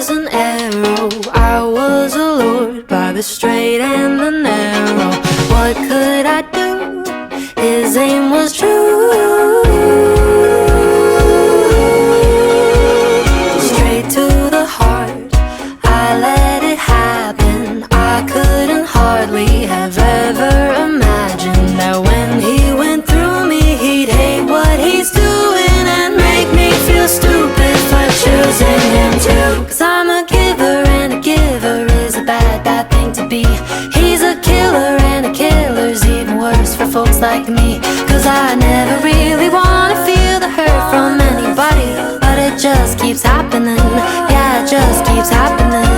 was an arrow, I was allured by the straight and the narrow. What could I do? His aim was true. Straight to the heart, I let it happen. I couldn't hardly have ever imagined that when he went through me, he'd hate what he's doing and make me feel stupid for choosing him too. Cause I'm a giver and a giver is a bad, bad thing to be. He's a killer and a killer's even worse for folks like me. Cause I never really wanna feel the hurt from anybody, but it just keeps happening. Yeah, it just keeps happening.